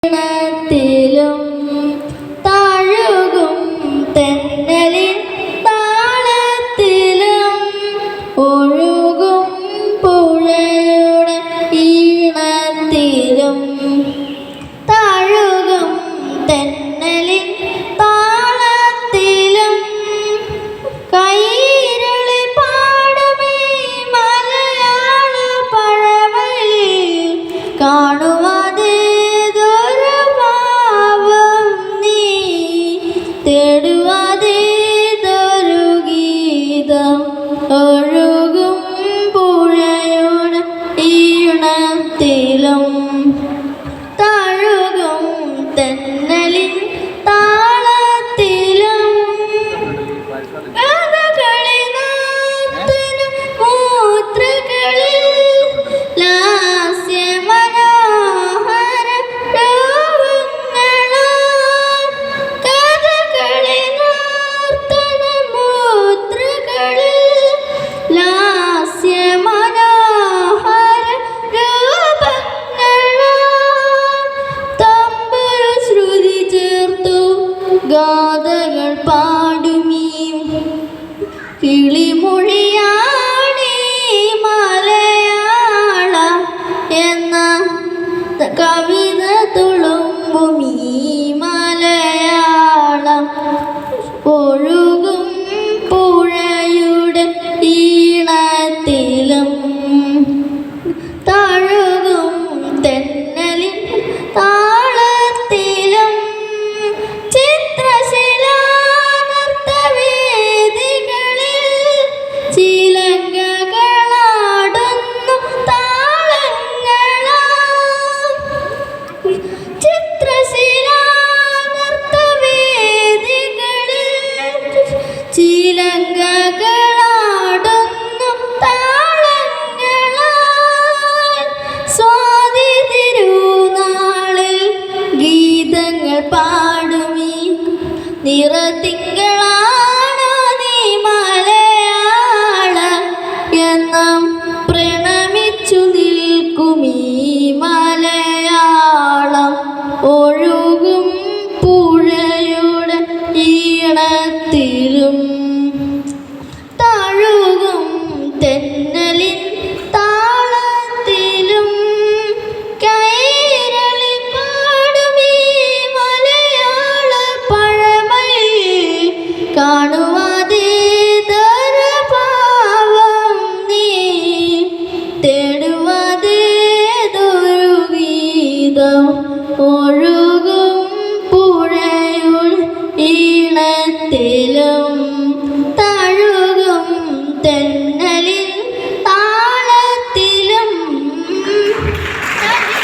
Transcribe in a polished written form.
ത്തിലും താഴുകും തെന്നലിൻ താളത്തിലും ഒഴുകും പുഴയുടെ ഈണത്തിലും താഴുകും തെന്നലിൻ താളത്തിലും കൈരളി പാടുമീ മലയാള പഴമയിൽ കാണുവാതെ തേടുവാതേതൊരു ഗീതം ഒഴുകും പുഴയുടെ ഈണത്തിലും താഴുകും തെന്നലിൻ താളത്തിലും മൂത്രകളിൽ ലാസ്യമനോഹര ഗാഥകൾ പാടുമീ കിളിമൊഴിയാണീ മലയാള എന്ന കവിത തുളുമ്പുമീ മലയാളം ഒഴുകും പുഴയുടെ ഈണത്തിലും താഴുകും തെന്നലിൻ താളത്തിലും ചിലങ്കകളാടുന്നു താളങ്ങളാൽ സ്വാതി തിരുനാളിൽ ഗീതങ്ങൾ പാടുമീ നിറത്തിങ്കളാണോ നീ മലയാള എന്നും പ്രണമിച്ചു നിൽക്കുമീ മലയാളം ഒഴുകും പുഴയുടെ ഈണത്തിലും താഴുകും തെന്നലിൻ താളത്തിലും കൈരളി പാടുമീ മലയാള പഴമയിൽ കാണുവാതേതൊരു നീ തേടുവാതേതൊരു ഗീതം ഒഴുകും